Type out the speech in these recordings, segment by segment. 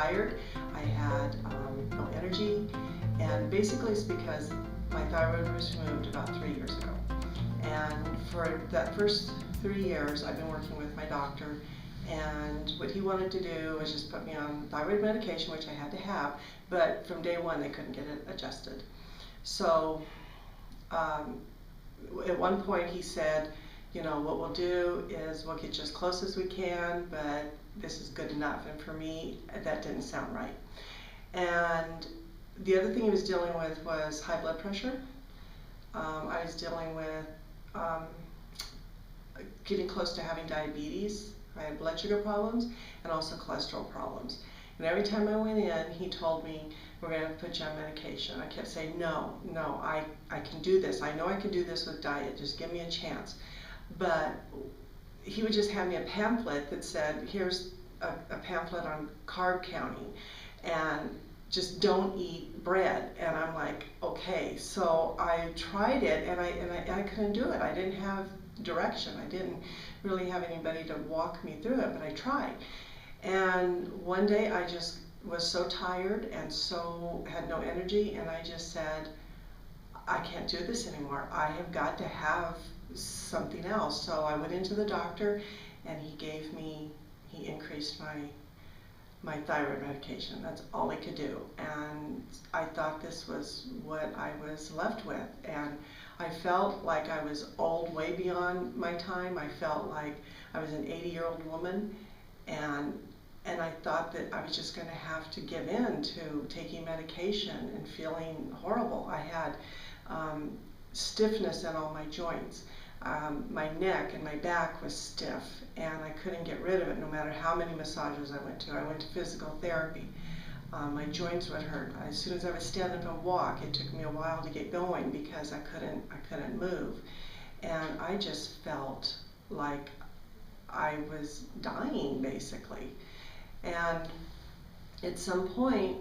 tired, I had no energy, and basically it's because my thyroid was removed about 3 years ago. And for that first 3 years, I've been working with my doctor, and what he wanted to do was just put me on thyroid medication, which I had to have, but from day one they couldn't get it adjusted. So at one point he said, you know, what we'll do is we'll get you as close as we can, but this is good enough. And for me, that didn't sound right. And the other thing he was dealing with was high blood pressure. I was dealing with getting close to having diabetes. I had blood sugar problems and also cholesterol problems. And every time I went in, he told me, we're going to put you on medication. I kept saying, no, I can do this. I know I can do this with diet. Just give me a chance. But he would just hand me a pamphlet that said, here's a pamphlet on carb counting, and just don't eat bread. And I'm like, okay. So I tried it, and I couldn't do it. I didn't have direction. I didn't really have anybody to walk me through it, but I tried. And one day I just was so tired and so had no energy, and I just said, I can't do this anymore. I have got to have something else. So I went into the doctor, and he increased my thyroid medication. That's all he could do. And I thought this was what I was left with. And I felt like I was old, way beyond my time. I felt like I was an 80-year-old woman, and I thought that I was just going to have to give in to taking medication and feeling horrible. I had stiffness in all my joints. My neck and my back was stiff, and I couldn't get rid of it no matter how many massages I went to. I went to physical therapy. My joints would hurt. As soon as I would stand up and walk, it took me a while to get going because I couldn't move. And I just felt like I was dying, basically. And at some point,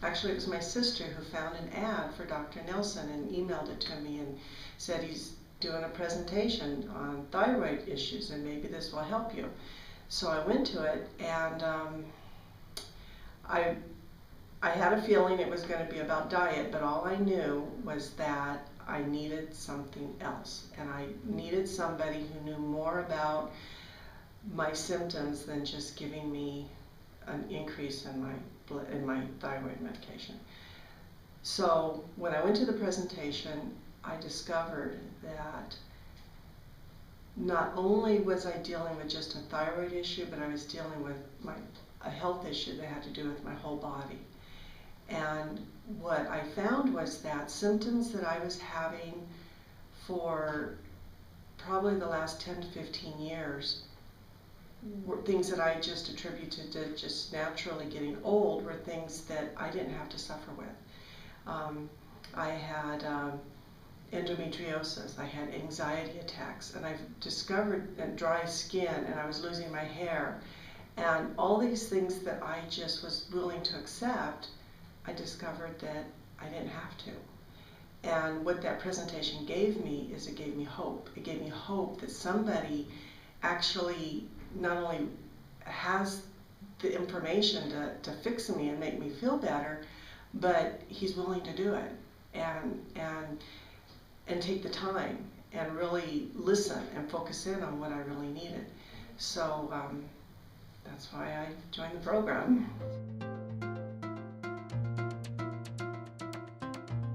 actually it was my sister who found an ad for Dr. Nelson and emailed it to me and said he's doing a presentation on thyroid issues and maybe this will help you. So I went to it, and I had a feeling it was going to be about diet, but all I knew was that I needed something else, and I needed somebody who knew more about my symptoms than just giving me an increase in my thyroid medication. So when I went to the presentation, I discovered that not only was I dealing with just a thyroid issue, but I was dealing with a health issue that had to do with my whole body. And what I found was that symptoms that I was having for probably the last 10 to 15 years were things that I just attributed to just naturally getting old, were things that I didn't have to suffer with. I had endometriosis, I had anxiety attacks, and I've discovered dry skin, and I was losing my hair. And all these things that I just was willing to accept, I discovered that I didn't have to. And what that presentation gave me is it gave me hope. It gave me hope that somebody actually not only has the information to fix me and make me feel better, but he's willing to do it and take the time and really listen and focus in on what I really needed. So that's why I joined the program.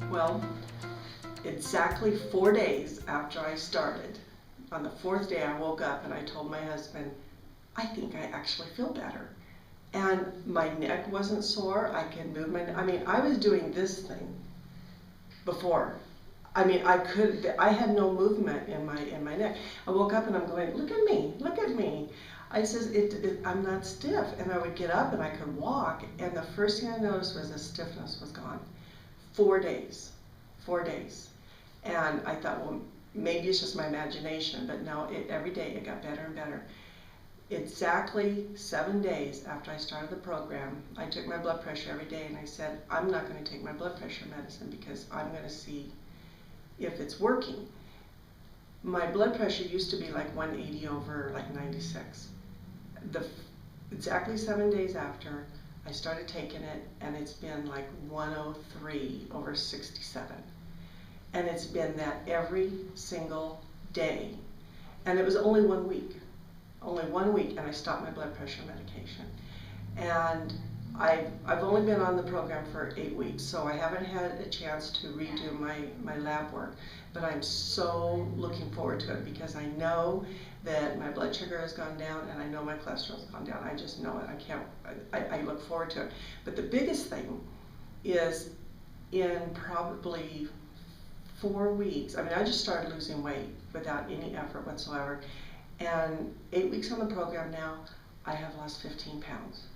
Well, exactly 4 days after I started, on the 4th day I woke up and I told my husband, I think I actually feel better. And my neck wasn't sore. I could move my neck. I mean, I was doing this thing before. I mean, I had no movement in my neck. I woke up and I'm going, look at me, look at me. I says, I'm not stiff. And I would get up and I could walk, and the first thing I noticed was the stiffness was gone. 4 days. 4 days. And I thought, well, maybe it's just my imagination, but no, every day it got better and better. Exactly 7 days after I started the program, I took my blood pressure every day, and I said, I'm not going to take my blood pressure medicine because I'm going to see if it's working. My blood pressure used to be like 180 over like 96. exactly 7 days after I started taking it, and it's been like 103/67. And it's been that every single day. And it was only 1 week. Only 1 week, and I stopped my blood pressure medication. And I've only been on the program for 8 weeks, so I haven't had a chance to redo my lab work. But I'm so looking forward to it because I know that my blood sugar has gone down and I know my cholesterol has gone down. I just know it. I look forward to it. But the biggest thing is in probably 4 weeks, I mean, I just started losing weight without any effort whatsoever. And 8 weeks on the program now, I have lost 15 pounds.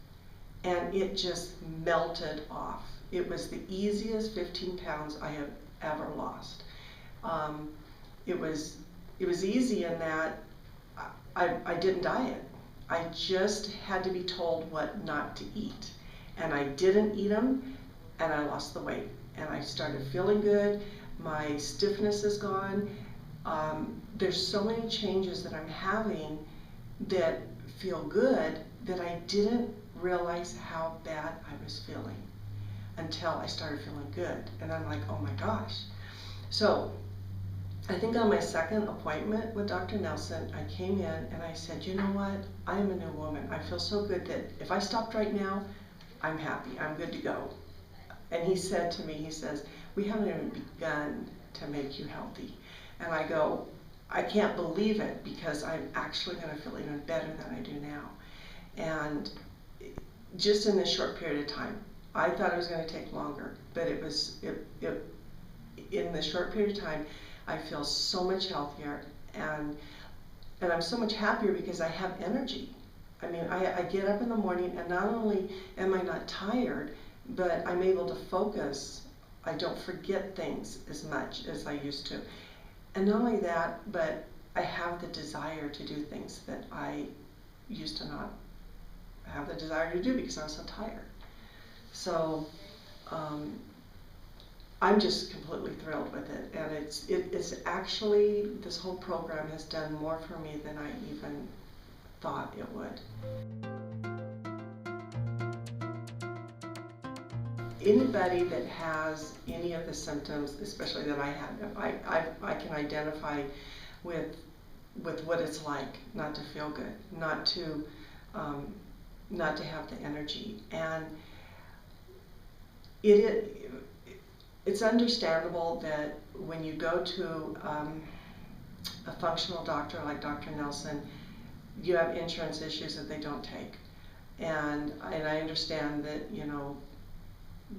And it just melted off. It was the easiest 15 pounds I have ever lost. It was easy in that I didn't diet. I just had to be told what not to eat. And I didn't eat them, and I lost the weight. And I started feeling good. My stiffness is gone. There's so many changes that I'm having that feel good that I didn't realize how bad I was feeling until I started feeling good. And I'm like, oh my gosh. So I think on my second appointment with Dr. Nelson, I came in and I said, you know what? I am a new woman. I feel so good that if I stopped right now, I'm happy. I'm good to go. And he said to me, he says, we haven't even begun to make you healthy. And I go, I can't believe it because I'm actually going to feel even better than I do now. And just in this short period of time, I thought it was going to take longer, but in this short period of time, I feel so much healthier and I'm so much happier because I have energy. I mean, I get up in the morning and not only am I not tired, but I'm able to focus. I don't forget things as much as I used to. And not only that, but I have the desire to do things that I used to not have the desire to do because I was so tired. So I'm just completely thrilled with it. And it's actually, this whole program has done more for me than I even thought it would. Anybody that has any of the symptoms, especially that I had, I can identify with what it's like not to feel good, not to have the energy. And it's understandable that when you go to a functional doctor like Dr. Nelson, you have insurance issues that they don't take. And I understand that, you know,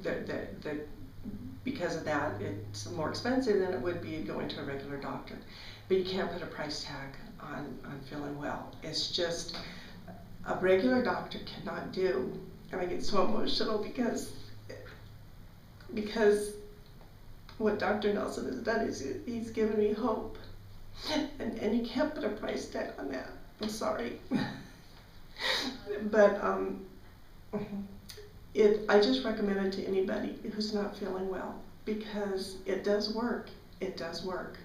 that because of that, it's more expensive than it would be going to a regular doctor. But you can't put a price tag on feeling well. It's just a regular doctor cannot do. And I get so emotional because what Dr. Nelson has done is he's given me hope. And you can't put a price tag on that. I'm sorry. But I just recommend it to anybody who's not feeling well because it does work. It does work.